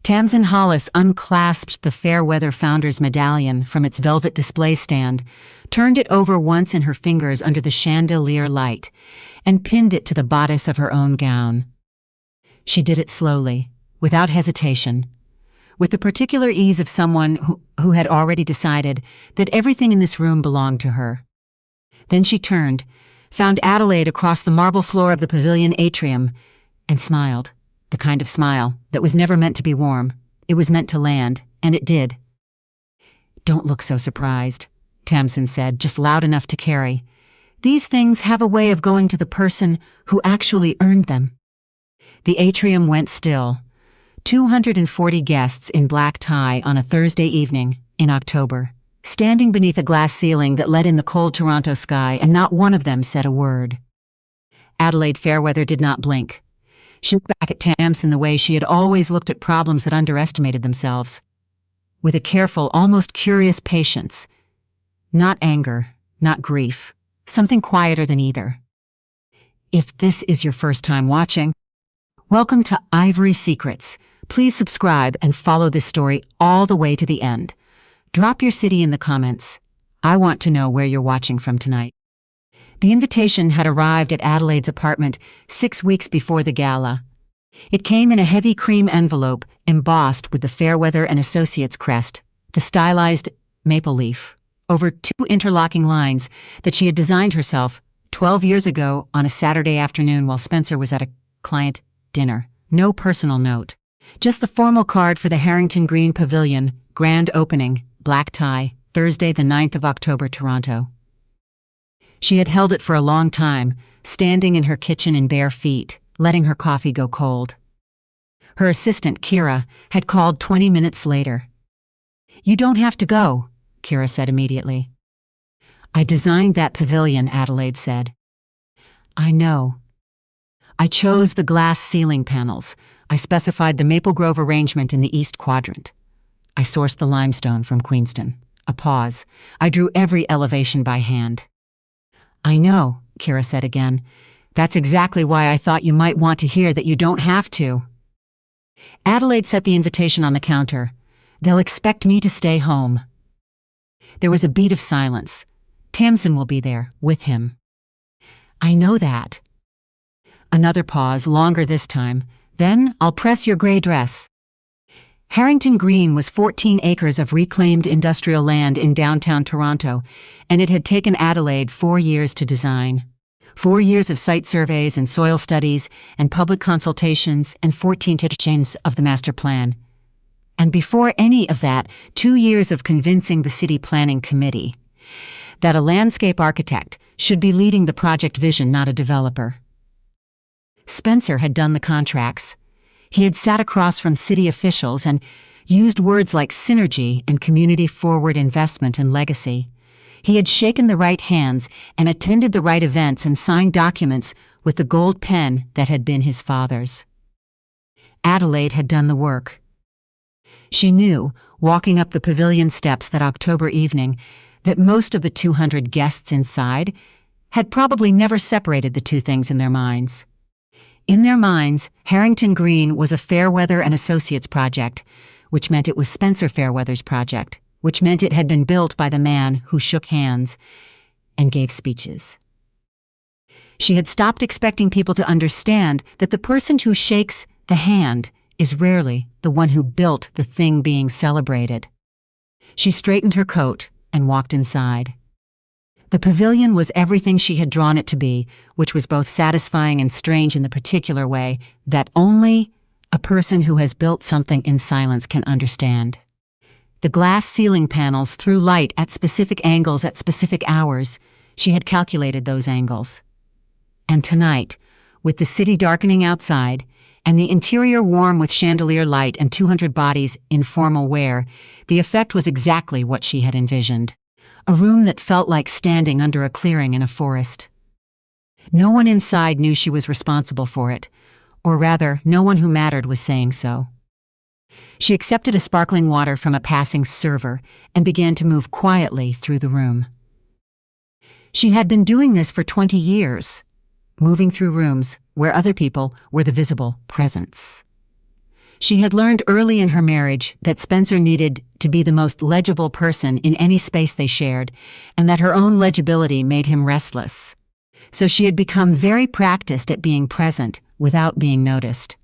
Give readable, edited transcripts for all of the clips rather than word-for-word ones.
Tamsin Hollis unclasped the Fairweather Founder's medallion from its velvet display stand, turned it over once in her fingers under the chandelier light, and pinned it to the bodice of her own gown. She did it slowly, without hesitation, with the particular ease of someone who had already decided that everything in this room belonged to her. Then she turned, found Adelaide across the marble floor of the pavilion atrium, and smiled, the kind of smile that was never meant to be warm. It was meant to land, and it did. "Don't look so surprised," Tamsin said, just loud enough to carry. "These things have a way of going to the person who actually earned them." The atrium went still. 240 guests in black tie on a Thursday evening in October, standing beneath a glass ceiling that let in the cold Toronto sky, and not one of them said a word. Adelaide Fairweather did not blink. She looked back at Tamsin the way she had always looked at problems that underestimated themselves, with a careful, almost curious patience. Not anger, not grief, something quieter than either. If this is your first time watching, welcome to Ivory Secrets. Please subscribe and follow this story all the way to the end. Drop your city in the comments. I want to know where you're watching from tonight. The invitation had arrived at Adelaide's apartment 6 weeks before the gala. It came in a heavy cream envelope embossed with the Fairweather and Associates crest, the stylized maple leaf, over 2 interlocking lines that she had designed herself 12 years ago on a Saturday afternoon while Spencer was at a client dinner. No personal note. Just the formal card for the Harrington Green Pavilion, grand opening, black tie, Thursday the 9th of October, Toronto. She had held it for a long time, standing in her kitchen in bare feet, letting her coffee go cold. Her assistant, Kira, had called 20 minutes later. "You don't have to go," Kira said immediately. "I designed that pavilion," Adelaide said. "I know. I chose the glass ceiling panels. I specified the Maple Grove arrangement in the east quadrant. I sourced the limestone from Queenston." A pause. "I drew every elevation by hand." "I know," Kira said again. "That's exactly why I thought you might want to hear that you don't have to." Adelaide set the invitation on the counter. "They'll expect me to stay home." There was a beat of silence. "Tamsin will be there, with him." "I know that." Another pause, longer this time. "Then I'll press your gray dress." Harrington Green was 14 acres of reclaimed industrial land in downtown Toronto, and it had taken Adelaide 4 years to design. 4 years of site surveys and soil studies and public consultations and 14 iterations of the master plan. And before any of that, 2 years of convincing the city planning committee that a landscape architect should be leading the project vision, not a developer. Spencer had done the contracts. He had sat across from city officials and used words like synergy and community-forward investment and legacy. He had shaken the right hands and attended the right events and signed documents with the gold pen that had been his father's. Adelaide had done the work. She knew, walking up the pavilion steps that October evening, that most of the 200 guests inside had probably never separated the two things in their minds. In their minds, Harrington Green was a Fairweather and Associates project, which meant it was Spencer Fairweather's project, which meant it had been built by the man who shook hands and gave speeches. She had stopped expecting people to understand that the person who shakes the hand is rarely the one who built the thing being celebrated. She straightened her coat and walked inside. The pavilion was everything she had drawn it to be, which was both satisfying and strange in the particular way that only a person who has built something in silence can understand. The glass ceiling panels threw light at specific angles at specific hours. She had calculated those angles. And tonight, with the city darkening outside, and the interior warm with chandelier light and 200 bodies in formal wear, the effect was exactly what she had envisioned. A room that felt like standing under a clearing in a forest. No one inside knew she was responsible for it, or rather, no one who mattered was saying so. She accepted a sparkling water from a passing server and began to move quietly through the room. She had been doing this for 20 years, moving through rooms where other people were the visible presence. She had learned early in her marriage that Spencer needed to be the most legible person in any space they shared, and that her own legibility made him restless. So she had become very practiced at being present without being noticed.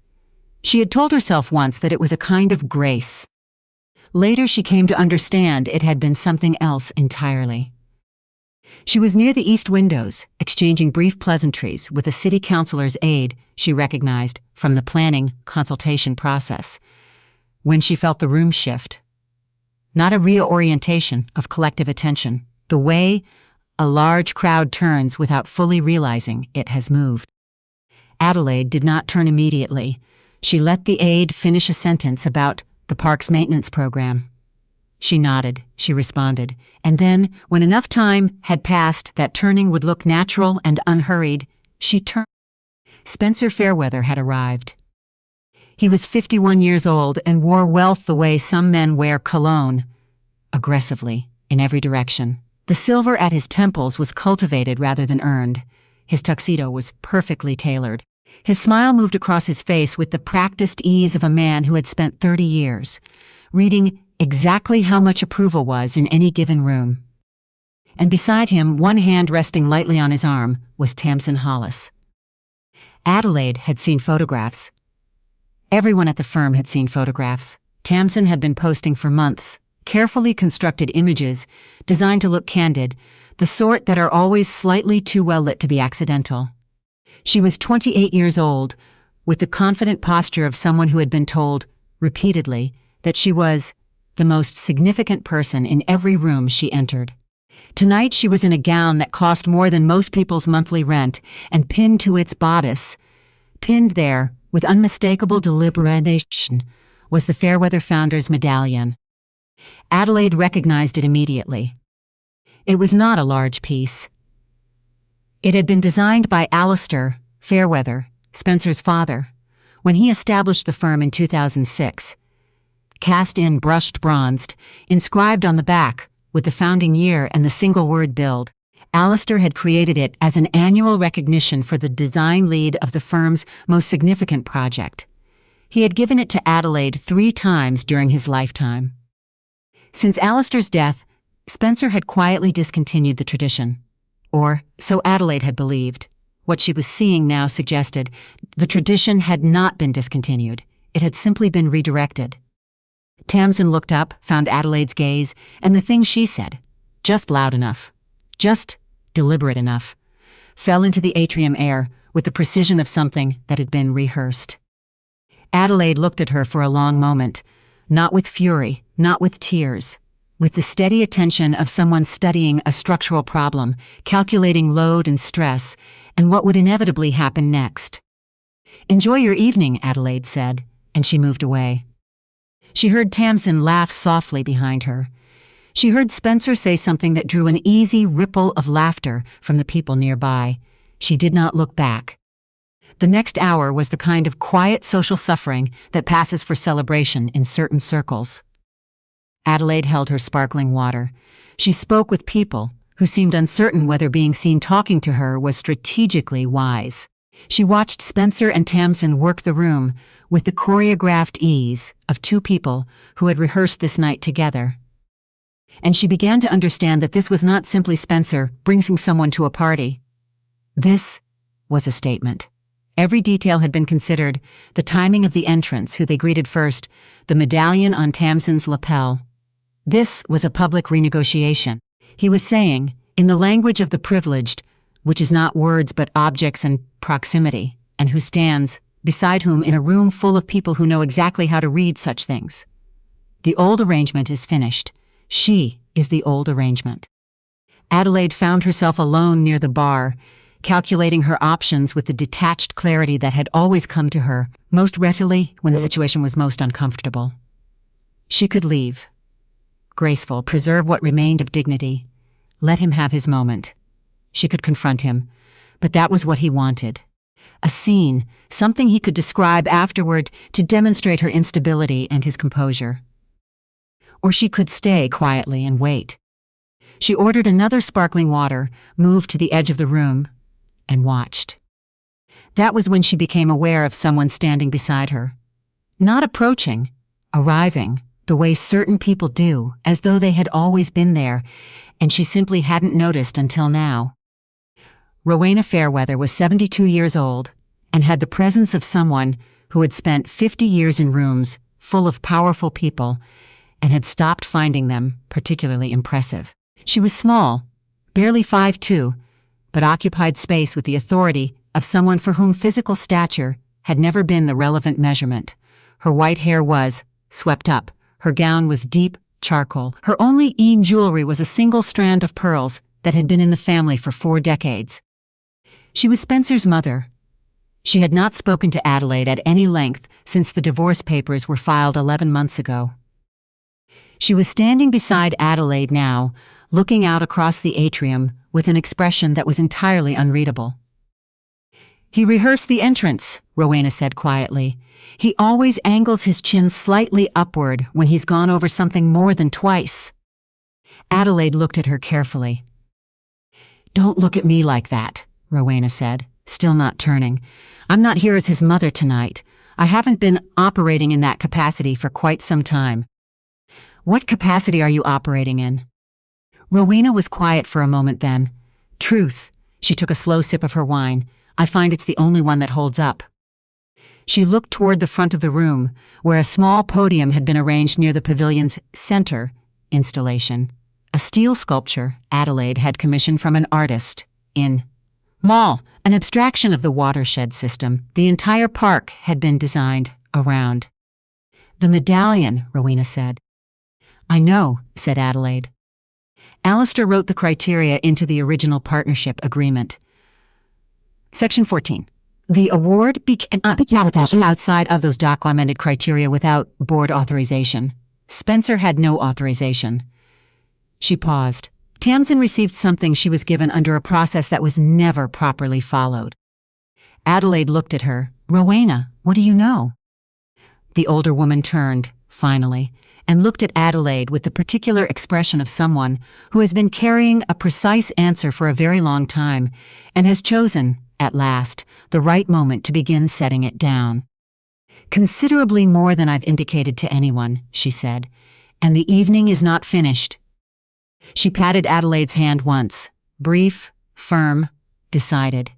She had told herself once that it was a kind of grace. Later she came to understand it had been something else entirely. She was near the east windows, exchanging brief pleasantries with a city councilor's aide she recognized from the planning consultation process, when she felt the room shift. Not a reorientation of collective attention, the way a large crowd turns without fully realizing it has moved. Adelaide did not turn immediately. She let the aide finish a sentence about the park's maintenance program. She nodded, she responded, and then, when enough time had passed that turning would look natural and unhurried, she turned. Spencer Fairweather had arrived. He was 51 years old and wore wealth the way some men wear cologne, aggressively, in every direction. The silver at his temples was cultivated rather than earned. His tuxedo was perfectly tailored. His smile moved across his face with the practiced ease of a man who had spent 30 years, reading exactly how much approval was in any given room. And beside him, one hand resting lightly on his arm, was Tamsin Hollis. Adelaide had seen photographs. Everyone at the firm had seen photographs. Tamsin had been posting for months, carefully constructed images designed to look candid, the sort that are always slightly too well lit to be accidental. She was 28 years old, with the confident posture of someone who had been told, repeatedly, that she was the most significant person in every room she entered. Tonight she was in a gown that cost more than most people's monthly rent, and pinned to its bodice, pinned there with unmistakable deliberation, was the Fairweather founder's medallion. Adelaide recognized it immediately. It was not a large piece. It had been designed by Alistair Fairweather, Spencer's father, when he established the firm in 2006. Cast in brushed bronzed, inscribed on the back with the founding year and the single word build. Alistair had created it as an annual recognition for the design lead of the firm's most significant project. He had given it to Adelaide 3 times during his lifetime. Since Alistair's death, Spencer had quietly discontinued the tradition. Or, so Adelaide had believed. What she was seeing now suggested the tradition had not been discontinued. It had simply been redirected. Tamsin looked up, found Adelaide's gaze, and the thing she said, just loud enough, just deliberate enough, fell into the atrium air with the precision of something that had been rehearsed. Adelaide looked at her for a long moment, not with fury, not with tears, with the steady attention of someone studying a structural problem, calculating load and stress, and what would inevitably happen next. "Enjoy your evening," Adelaide said, and she moved away. She heard Tamsin laugh softly behind her. She heard Spencer say something that drew an easy ripple of laughter from the people nearby. She did not look back. The next hour was the kind of quiet social suffering that passes for celebration in certain circles. Adelaide held her sparkling water. She spoke with people who seemed uncertain whether being seen talking to her was strategically wise. She watched Spencer and Tamsin work the room with the choreographed ease of 2 people who had rehearsed this night together. And she began to understand that this was not simply Spencer bringing someone to a party. This was a statement. Every detail had been considered, the timing of the entrance, who they greeted first, the medallion on Tamsin's lapel. This was a public renegotiation. He was saying, in the language of the privileged, which is not words but objects and proximity, and who stands beside whom in a room full of people who know exactly how to read such things. The old arrangement is finished. She is the old arrangement. Adelaide found herself alone near the bar, calculating her options with the detached clarity that had always come to her most readily when the situation was most uncomfortable. She could leave. Graceful, preserve what remained of dignity. Let him have his moment. She could confront him, but that was what he wanted. A scene, something he could describe afterward to demonstrate her instability and his composure. Or she could stay quietly and wait. She ordered another sparkling water, moved to the edge of the room, and watched. That was when she became aware of someone standing beside her. Not approaching, arriving, the way certain people do, as though they had always been there, and she simply hadn't noticed until now. Rowena Fairweather was 72 years old, and had the presence of someone who had spent 50 years in rooms full of powerful people, and had stopped finding them particularly impressive. She was small, barely 5'2", but occupied space with the authority of someone for whom physical stature had never been the relevant measurement. Her white hair was swept up, her gown was deep charcoal, her only jewelry was a single strand of pearls that had been in the family for 4 decades. She was Spencer's mother. She had not spoken to Adelaide at any length since the divorce papers were filed 11 months ago. She was standing beside Adelaide now, looking out across the atrium with an expression that was entirely unreadable. "He rehearsed the entrance," Rowena said quietly. "He always angles his chin slightly upward when he's gone over something more than twice." Adelaide looked at her carefully. "Don't look at me like that," Rowena said, still not turning. "I'm not here as his mother tonight. I haven't been operating in that capacity for quite some time." "What capacity are you operating in?" Rowena was quiet for a moment then. "Truth." She took a slow sip of her wine. "I find it's the only one that holds up." She looked toward the front of the room, where a small podium had been arranged near the pavilion's center installation. A steel sculpture Adelaide had commissioned from an artist in Mall, an abstraction of the watershed system the entire park had been designed around. "The medallion," Rowena said. "I know," said Adelaide. Alistair wrote the criteria into the original partnership agreement. Section 14. The award cannot be outside of those documented criteria without board authorization. Spencer had no authorization. She paused. Tamsin received something she was given under a process that was never properly followed. Adelaide looked at her. "Rowena, what do you know?" The older woman turned, finally, and looked at Adelaide with the particular expression of someone who has been carrying a precise answer for a very long time, and has chosen, at last, the right moment to begin setting it down. "Considerably more than I've indicated to anyone," she said, "and the evening is not finished." She patted Adelaide's hand once, brief, firm, decided,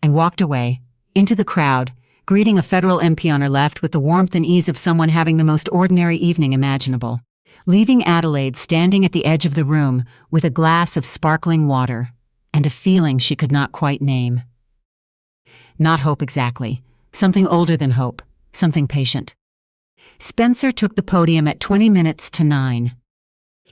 and walked away, into the crowd, greeting a federal MP on her left with the warmth and ease of someone having the most ordinary evening imaginable, leaving Adelaide standing at the edge of the room with a glass of sparkling water and a feeling she could not quite name. Not hope exactly, something older than hope, something patient. Spencer took the podium at 20 minutes to 9.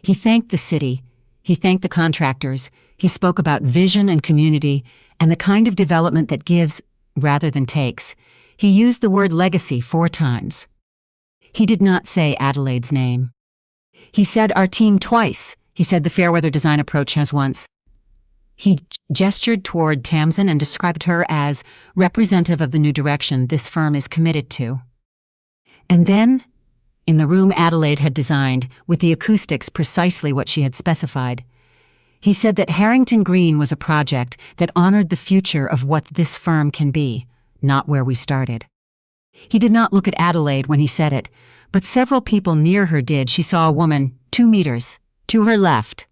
He thanked the city, he thanked the contractors, he spoke about vision and community and the kind of development that gives rather than takes. He used the word legacy 4 times. He did not say Adelaide's name. He said our team twice. He said the Fairweather design approach has once. He gestured toward Tamsin and described her as representative of the new direction this firm is committed to. And then, in the room Adelaide had designed, with the acoustics precisely what she had specified, he said that Harrington Green was a project that honored the future of what this firm can be, not where we started. He did not look at Adelaide when he said it, but several people near her did. She saw a woman, 2 meters, to her left,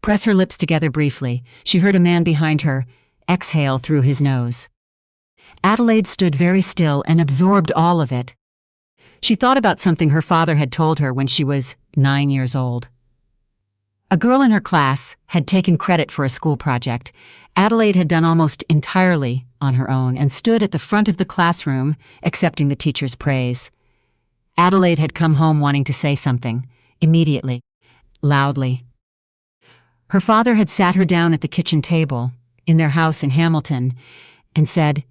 press her lips together briefly. She heard a man behind her exhale through his nose. Adelaide stood very still and absorbed all of it. She thought about something her father had told her when she was 9 years old. A girl in her class had taken credit for a school project. Adelaide had done almost entirely on her own and stood at the front of the classroom, accepting the teacher's praise. Adelaide had come home wanting to say something, immediately, loudly. Her father had sat her down at the kitchen table, in their house in Hamilton, and said,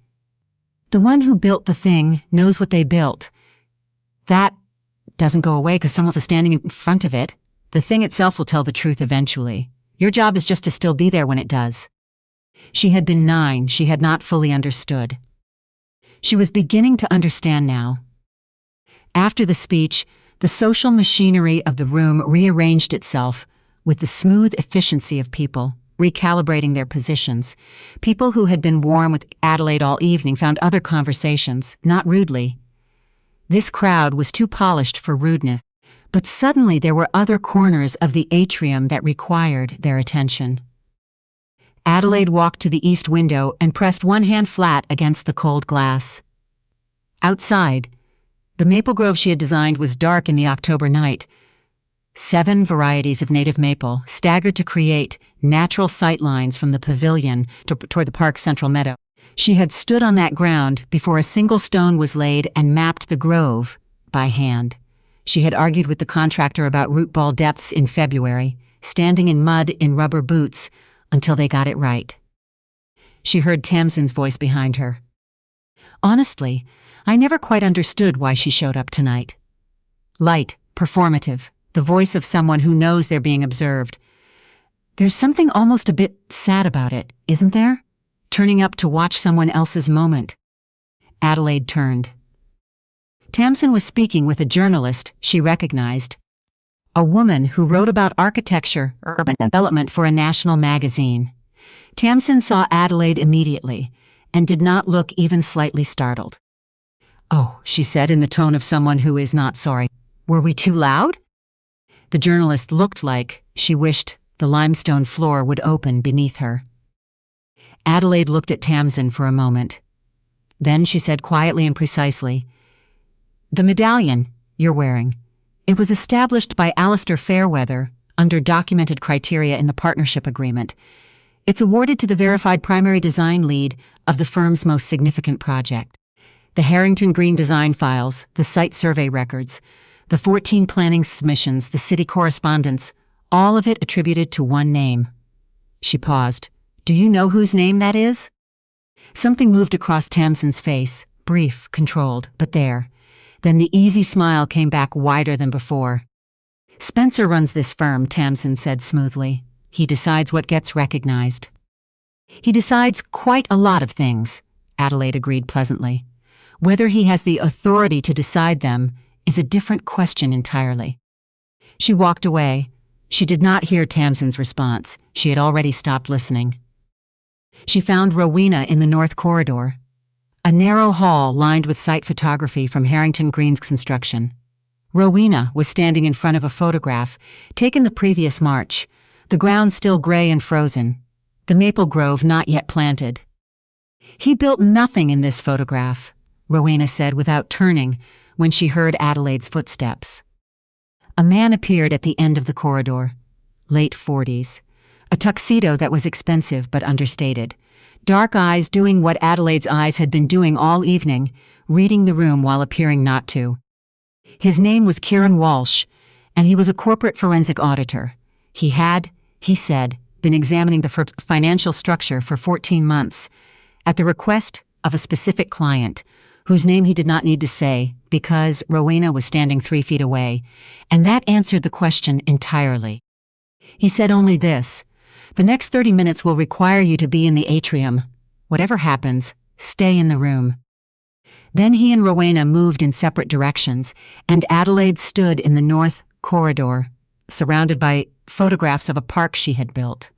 "The one who built the thing knows what they built. That doesn't go away because someone's standing in front of it. The thing itself will tell the truth eventually. Your job is just to still be there when it does." She had been 9. She had not fully understood. She was beginning to understand now. After the speech, the social machinery of the room rearranged itself with the smooth efficiency of people, recalibrating their positions. People who had been warm with Adelaide all evening found other conversations, not rudely. This crowd was too polished for rudeness, but suddenly there were other corners of the atrium that required their attention. Adelaide walked to the east window and pressed one hand flat against the cold glass. Outside, the maple grove she had designed was dark in the October night. 7 varieties of native maple staggered to create natural sight lines from the pavilion toward the park's central meadow. She had stood on that ground before a single stone was laid and mapped the grove by hand. She had argued with the contractor about root ball depths in February, standing in mud in rubber boots until they got it right. She heard Tamsin's voice behind her. Honestly, I never quite understood why she showed up tonight. Light, performative, the voice of someone who knows they're being observed. There's something almost a bit sad about it, isn't there? Turning up to watch someone else's moment. Adelaide turned. Tamsin was speaking with a journalist she recognized, a woman who wrote about architecture, urban development for a national magazine. Tamsin saw Adelaide immediately and did not look even slightly startled. "Oh," she said in the tone of someone who is not sorry. "Were we too loud?" The journalist looked like she wished the limestone floor would open beneath her. Adelaide looked at Tamsin for a moment. Then she said quietly and precisely, "The medallion you're wearing, it was established by Adelaide Fairweather under documented criteria in the partnership agreement. It's awarded to the verified primary design lead of the firm's most significant project. The Harrington Green design files, the site survey records, the 14 planning submissions, the city correspondence, all of it attributed to one name." She paused. "Do you know whose name that is?" Something moved across Tamsin's face, brief, controlled, but there. Then the easy smile came back wider than before. "Spencer runs this firm," Tamsin said smoothly. "He decides what gets recognized." "He decides quite a lot of things," Adelaide agreed pleasantly. "Whether he has the authority to decide them is a different question entirely." She walked away. She did not hear Tamsin's response. She had already stopped listening. She found Rowena in the north corridor, a narrow hall lined with site photography from Harrington Green's construction. Rowena was standing in front of a photograph taken the previous March, the ground still gray and frozen, the maple grove not yet planted. "He built nothing in this photograph," Rowena said without turning when she heard Adelaide's footsteps. A man appeared at the end of the corridor, late 40s, a tuxedo that was expensive but understated, dark eyes doing what Adelaide's eyes had been doing all evening, reading the room while appearing not to. His name was Kieran Walsh, and he was a corporate forensic auditor. He had, he said, been examining the firm's financial structure for 14 months, at the request of a specific client, whose name he did not need to say because Rowena was standing 3 feet away, and that answered the question entirely. He said only this: "The next 30 minutes will require you to be in the atrium. Whatever happens, stay in the room." Then he and Rowena moved in separate directions, and Adelaide stood in the north corridor, surrounded by photographs of a park she had built,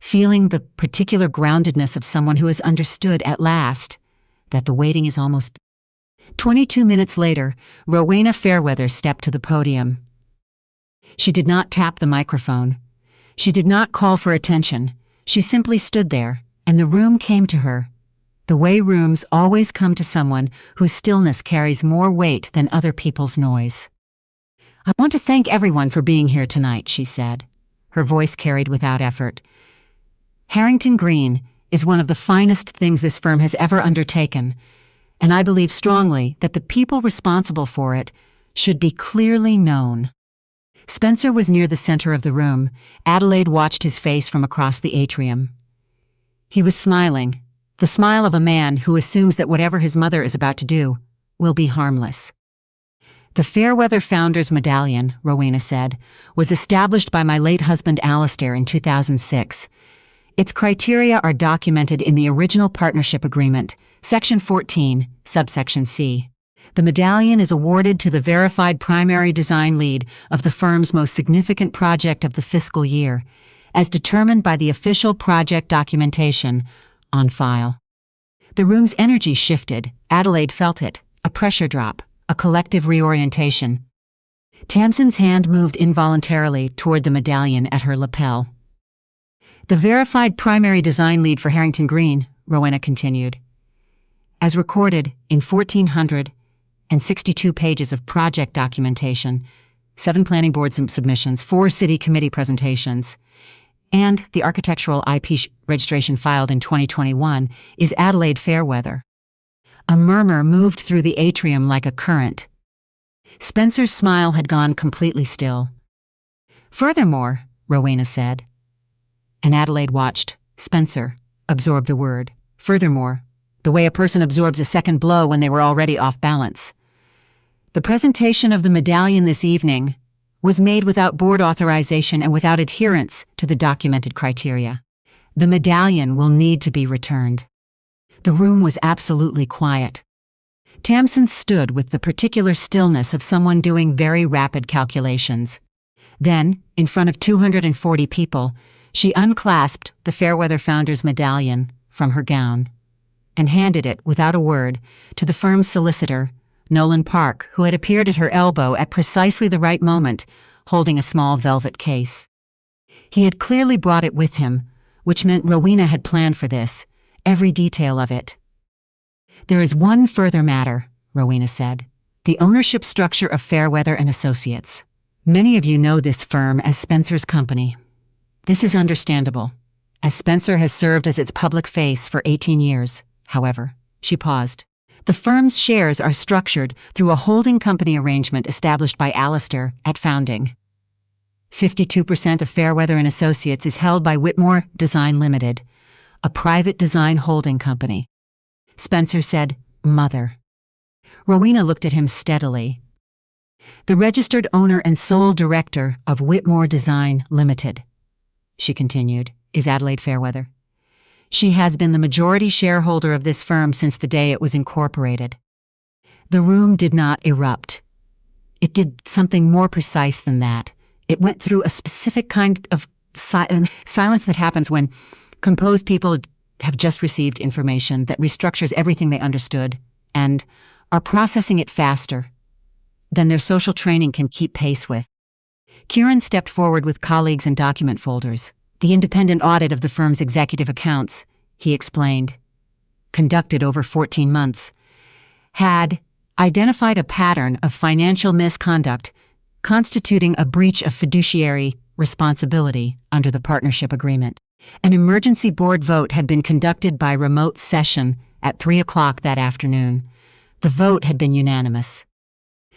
feeling the particular groundedness of someone who has understood at last that the waiting is almost. 22 minutes later, Rowena Fairweather stepped to the podium. She did not tap the microphone. She did not call for attention. She simply stood there, and the room came to her, the way rooms always come to someone whose stillness carries more weight than other people's noise. "I want to thank everyone for being here tonight," she said. Her voice carried without effort. "Harrington Green is one of the finest things this firm has ever undertaken, and I believe strongly that the people responsible for it should be clearly known." Spencer was near the center of the room. Adelaide watched his face from across the atrium. He was smiling, the smile of a man who assumes that whatever his mother is about to do will be harmless. "The Fairweather Founders Medallion," Rowena said, "was established by my late husband Alistair in 2006. Its criteria are documented in the original partnership agreement, Section 14, subsection C. The medallion is awarded to the verified primary design lead of the firm's most significant project of the fiscal year, as determined by the official project documentation on file." The room's energy shifted. Adelaide felt it, a pressure drop, a collective reorientation. Tamsin's hand moved involuntarily toward the medallion at her lapel. The verified primary design lead for Harrington Green, Rowena continued. As recorded in 1,462 pages of project documentation, 7 planning board submissions, 4 city committee presentations, and the architectural IP registration filed in 2021 is Adelaide Fairweather. A murmur moved through the atrium like a current. Spencer's smile had gone completely still. Furthermore, Rowena said. And Adelaide watched Spencer absorb the word. Furthermore, the way a person absorbs a second blow when they were already off balance. The presentation of the medallion this evening was made without board authorization and without adherence to the documented criteria. The medallion will need to be returned. The room was absolutely quiet. Tamsin stood with the particular stillness of someone doing very rapid calculations. Then, in front of 240 people, she unclasped the Fairweather Founders medallion from her gown and handed it, without a word, to the firm's solicitor, Nolan Park, who had appeared at her elbow at precisely the right moment, holding a small velvet case. He had clearly brought it with him, which meant Rowena had planned for this, every detail of it. There is one further matter, Rowena said. The ownership structure of Fairweather and Associates. Many of you know this firm as Spencer's company. This is understandable, as Spencer has served as its public face for 18 years. However, she paused. The firm's shares are structured through a holding company arrangement established by Alistair at founding. 52% of Fairweather and Associates is held by Whitmore Design Limited, a private design holding company. Spencer said, "Mother." Rowena looked at him steadily. The registered owner and sole director of Whitmore Design Limited, she continued, is Adelaide Fairweather. She has been the majority shareholder of this firm since the day it was incorporated. The room did not erupt. It did something more precise than that. It went through a specific kind of silence that happens when composed people have just received information that restructures everything they understood and are processing it faster than their social training can keep pace with. Kieran stepped forward with colleagues and document folders. The independent audit of the firm's executive accounts, he explained, conducted over 14 months, had identified a pattern of financial misconduct constituting a breach of fiduciary responsibility under the partnership agreement. An emergency board vote had been conducted by remote session at 3 o'clock that afternoon. The vote had been unanimous.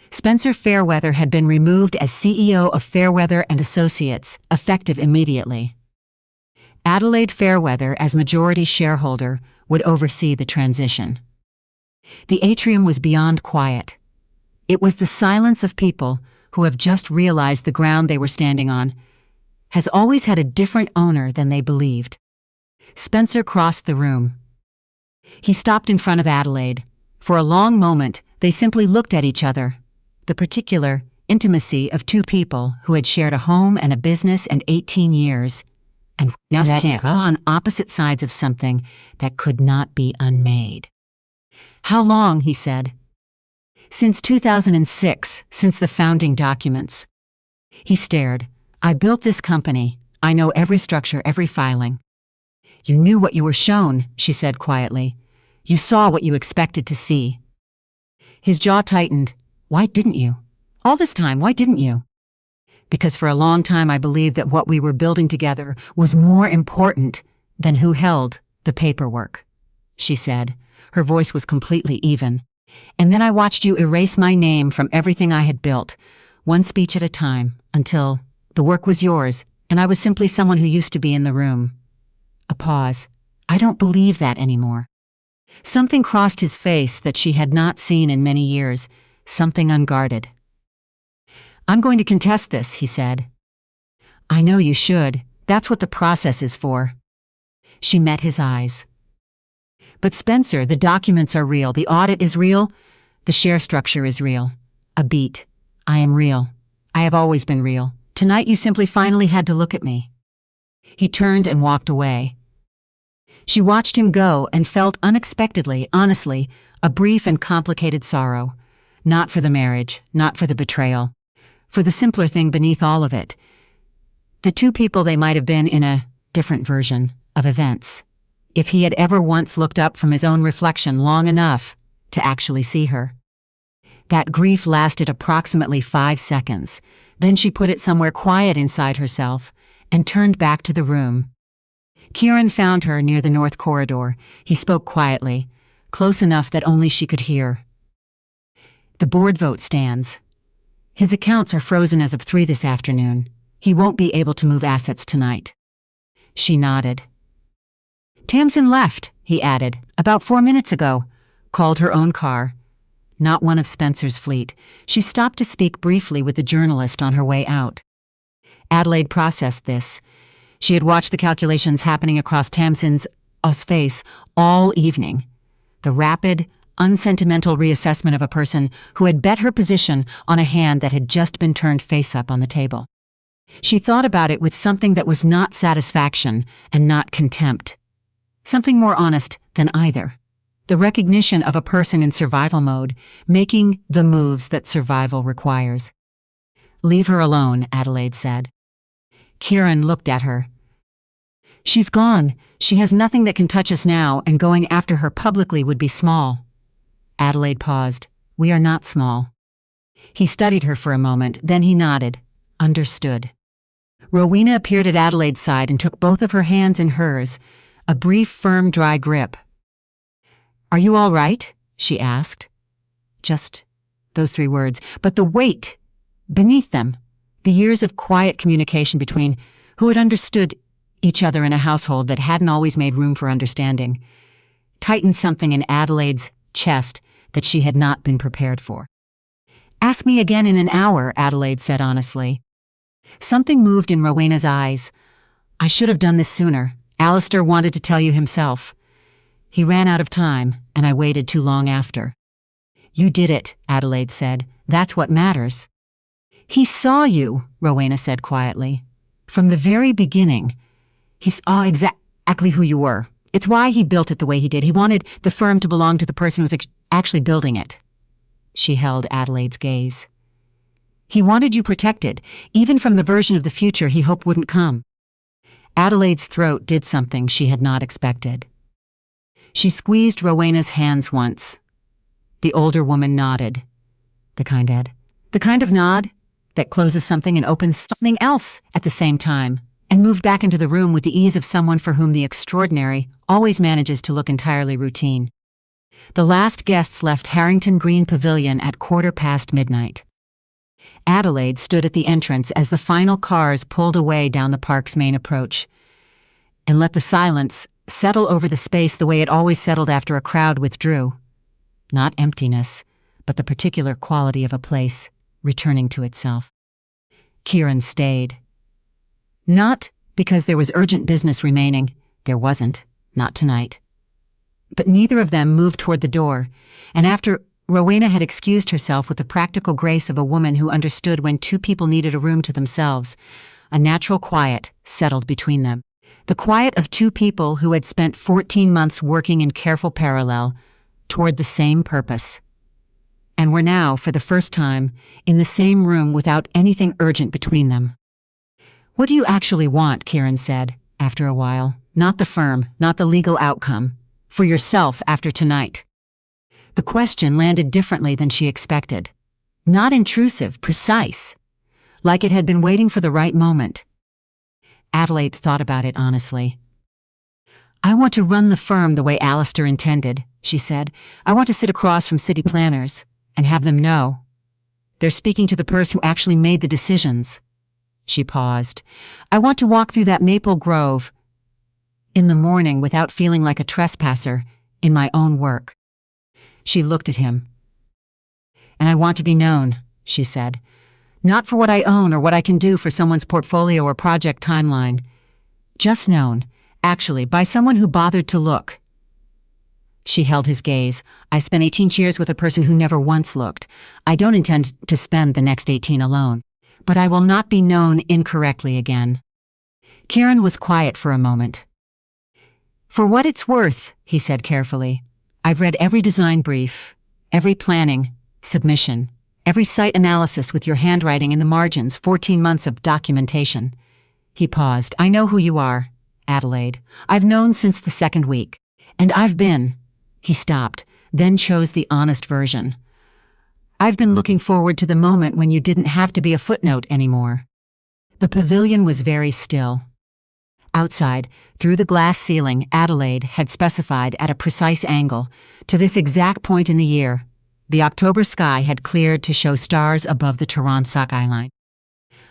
Spencer Fairweather had been removed as CEO of Fairweather and Associates, effective immediately. Adelaide Fairweather, as majority shareholder, would oversee the transition. The atrium was beyond quiet. It was the silence of people who have just realized the ground they were standing on has always had a different owner than they believed. Spencer crossed the room. He stopped in front of Adelaide. For a long moment, they simply looked at each other. The particular intimacy of two people who had shared a home and a business and 18 years, and now standing on opposite sides of something that could not be unmade. How long, he said. Since 2006, since the founding documents. He stared. I built this company. I know every structure, every filing. You knew what you were shown, she said quietly. You saw what you expected to see. His jaw tightened. Why didn't you? All this time, why didn't you? Because for a long time I believed that what we were building together was more important than who held the paperwork, she said. Her voice was completely even. And then I watched you erase my name from everything I had built, one speech at a time, until the work was yours, and I was simply someone who used to be in the room. A pause. I don't believe that anymore. Something crossed his face that she had not seen in many years, something unguarded. I'm going to contest this, he said. I know you should. That's what the process is for. She met his eyes. But Spencer, the documents are real, the audit is real, the share structure is real. A beat. I am real. I have always been real. Tonight you simply finally had to look at me. He turned and walked away. She watched him go and felt unexpectedly, honestly, a brief and complicated sorrow. Not for the marriage, not for the betrayal. For the simpler thing beneath all of it. The two people they might have been in a different version of events. If he had ever once looked up from his own reflection long enough to actually see her. That grief lasted approximately 5 seconds. Then she put it somewhere quiet inside herself and turned back to the room. Kieran found her near the north corridor. He spoke quietly, close enough that only she could hear. The board vote stands. His accounts are frozen as of 3 this afternoon. He won't be able to move assets tonight. She nodded. Tamsin left, he added, about 4 minutes ago. Called her own car. Not one of Spencer's fleet. She stopped to speak briefly with the journalist on her way out. Adelaide processed this. She had watched the calculations happening across Tamsin's face all evening. The rapid, unsentimental reassessment of a person who had bet her position on a hand that had just been turned face up on the table. She thought about it with something that was not satisfaction and not contempt. Something more honest than either. The recognition of a person in survival mode, making the moves that survival requires. Leave her alone, Adelaide said. Kieran looked at her. She's gone. She has nothing that can touch us now, and going after her publicly would be small. Adelaide paused. We are not small. He studied her for a moment, then he nodded. Understood. Rowena appeared at Adelaide's side and took both of her hands in hers, a brief, firm, dry grip. Are you all right? She asked. Just those 3 words, but the weight beneath them, the years of quiet communication between who had understood each other in a household that hadn't always made room for understanding, tightened something in Adelaide's chest that she had not been prepared for. Ask me again in an hour, Adelaide said honestly. Something moved in Rowena's eyes. I should have done this sooner. Alistair wanted to tell you himself. He ran out of time, and I waited too long after. You did it, Adelaide said. That's what matters. He saw you, Rowena said quietly. From the very beginning, he saw exactly who you were. It's why he built it the way he did. He wanted the firm to belong to the person who was actually building it. She held Adelaide's gaze. He wanted you protected, even from the version of the future he hoped wouldn't come. Adelaide's throat did something she had not expected. She squeezed Rowena's hands once. The older woman nodded. The kind of nod that closes something and opens something else at the same time, and moved back into the room with the ease of someone for whom the extraordinary always manages to look entirely routine. The last guests left Harrington Green Pavilion at midnight. Adelaide stood at the entrance as the final cars pulled away down the park's main approach, and let the silence settle over the space the way it always settled after a crowd withdrew. Not emptiness, but the particular quality of a place returning to itself. Kieran stayed. Not because there was urgent business remaining. There wasn't, not tonight. But neither of them moved toward the door, and after Rowena had excused herself with the practical grace of a woman who understood when 2 people needed a room to themselves, a natural quiet settled between them. The quiet of 2 people who had spent 14 months working in careful parallel toward the same purpose, and were now, for the first time, in the same room without anything urgent between them. What do you actually want? Kieran said, after a while. Not the firm, not the legal outcome. For yourself after tonight. The question landed differently than she expected. Not intrusive, precise. Like it had been waiting for the right moment. Adelaide thought about it honestly. I want to run the firm the way Alistair intended, she said. I want to sit across from city planners and have them know. They're speaking to the person who actually made the decisions. She paused. I want to walk through that maple grove in the morning without feeling like a trespasser in my own work. She looked at him. And I want to be known, she said. Not for what I own or what I can do for someone's portfolio or project timeline. Just known, actually, by someone who bothered to look. She held his gaze. I spent 18 years with a person who never once looked. I don't intend to spend the next 18 alone. But I will not be known incorrectly again. Kieran was quiet for a moment. For what it's worth, he said carefully, I've read every design brief, every planning, submission, every site analysis with your handwriting in the margins, 14 months of documentation. He paused. I know who you are, Adelaide. I've known since the second week. And I've been. He stopped, then chose the honest version. I've been looking forward to the moment when you didn't have to be a footnote anymore. The pavilion was very still. Outside, through the glass ceiling, Adelaide had specified at a precise angle, to this exact point in the year, the October sky had cleared to show stars above the Toronto skyline.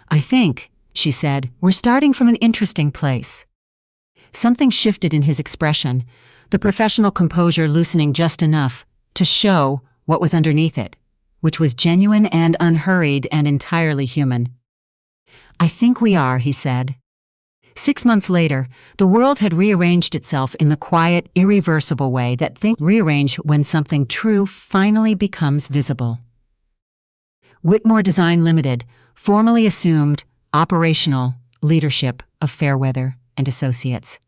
I think, she said, we're starting from an interesting place. Something shifted in his expression, the professional composure loosening just enough to show what was underneath it, which was genuine and unhurried and entirely human. I think we are, he said. 6 months later, the world had rearranged itself in the quiet, irreversible way that things rearrange when something true finally becomes visible. Whitmore Design Limited formally assumed operational leadership of Fairweather and Associates.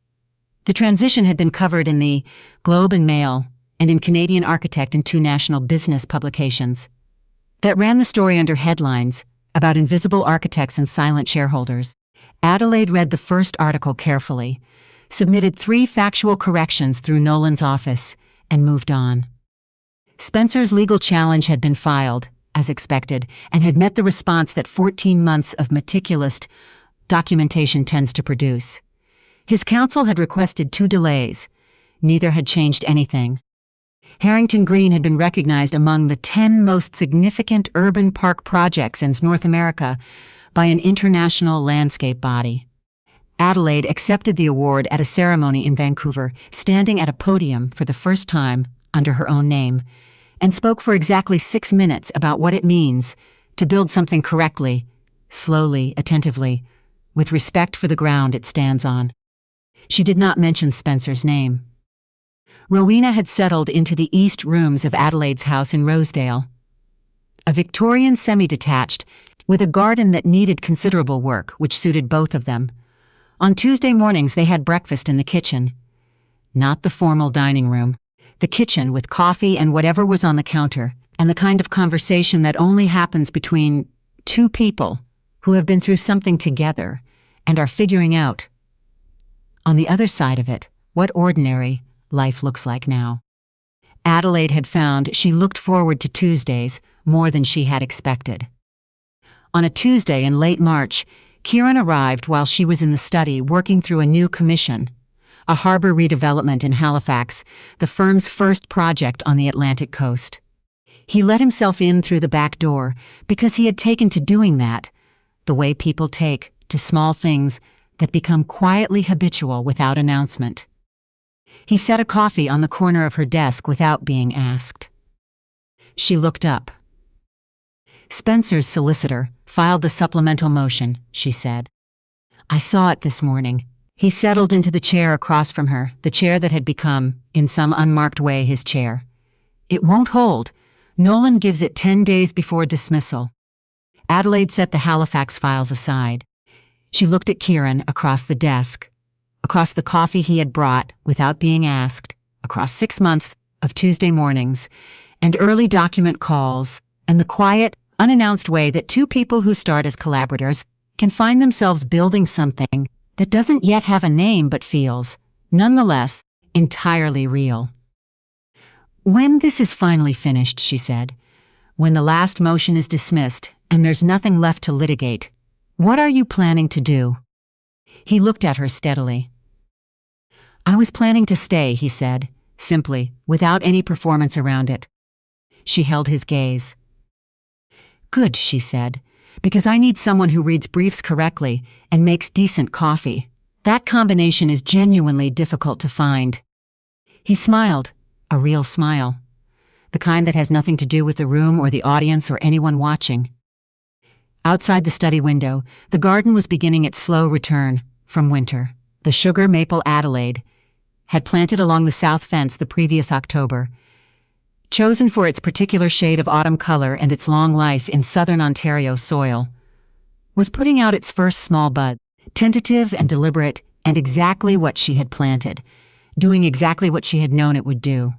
The transition had been covered in the Globe and Mail and in Canadian Architect and 2 national business publications that ran the story under headlines about invisible architects and silent shareholders. Adelaide read the first article carefully, submitted 3 factual corrections through Nolan's office, and moved on. Spencer's legal challenge had been filed, as expected, and had met the response that 14 months of meticulous documentation tends to produce. His counsel had requested 2 delays. Neither had changed anything. Harrington Green had been recognized among the 10 most significant urban park projects in North America by an international landscape body. Adelaide accepted the award at a ceremony in Vancouver, standing at a podium for the first time under her own name, and spoke for exactly 6 minutes about what it means to build something correctly, slowly, attentively, with respect for the ground it stands on. She did not mention Spencer's name. Rowena had settled into the east rooms of Adelaide's house in Rosedale, a Victorian semi-detached, with a garden that needed considerable work, which suited both of them. On Tuesday mornings they had breakfast in the kitchen. Not the formal dining room. The kitchen with coffee and whatever was on the counter, and the kind of conversation that only happens between 2 people who have been through something together and are figuring out, on the other side of it, what ordinary life looks like now. Adelaide had found she looked forward to Tuesdays more than she had expected. On a Tuesday in late March, Kieran arrived while she was in the study working through a new commission, a harbor redevelopment in Halifax, the firm's first project on the Atlantic coast. He let himself in through the back door because he had taken to doing that, the way people take to small things that become quietly habitual without announcement. He set a coffee on the corner of her desk without being asked. She looked up. Spencer's solicitor filed the supplemental motion, she said. I saw it this morning. He settled into the chair across from her, the chair that had become, in some unmarked way, his chair. It won't hold. Nolan gives it 10 days before dismissal. Adelaide set the Halifax files aside. She looked at Kieran across the desk, across the coffee he had brought without being asked, across 6 months of Tuesday mornings, and early document calls, and the quiet, unannounced way that 2 people who start as collaborators can find themselves building something that doesn't yet have a name but feels, nonetheless, entirely real. When this is finally finished, she said, when the last motion is dismissed and there's nothing left to litigate, what are you planning to do? He looked at her steadily. I was planning to stay, he said, simply, without any performance around it. She held his gaze. Good, she said, because I need someone who reads briefs correctly and makes decent coffee. That combination is genuinely difficult to find. He smiled, a real smile, the kind that has nothing to do with the room or the audience or anyone watching. Outside the study window, the garden was beginning its slow return from winter. The sugar maple Adelaide had planted along the south fence the previous October, chosen for its particular shade of autumn color and its long life in southern Ontario soil, was putting out its first small bud, tentative and deliberate, and exactly what she had planted, doing exactly what she had known it would do.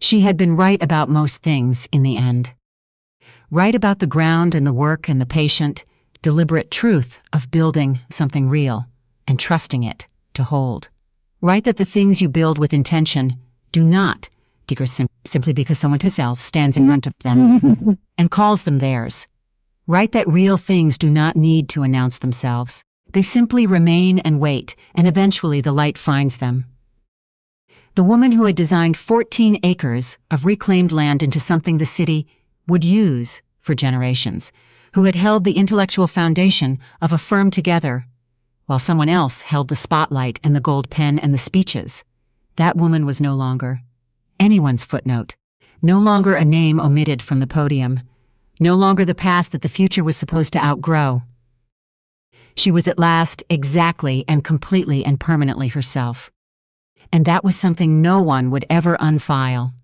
She had been right about most things in the end. Right about the ground and the work and the patient, deliberate truth of building something real and trusting it to hold. Right that the things you build with intention do not decrease simply because someone else stands in front of them and calls them theirs. Right that real things do not need to announce themselves. They simply remain and wait, and eventually the light finds them. The woman who had designed 14 acres of reclaimed land into something the city would use for generations, who had held the intellectual foundation of a firm together, while someone else held the spotlight and the gold pen and the speeches. That woman was no longer anyone's footnote, no longer a name omitted from the podium, no longer the past that the future was supposed to outgrow. She was at last exactly and completely and permanently herself. And that was something no one would ever unfile.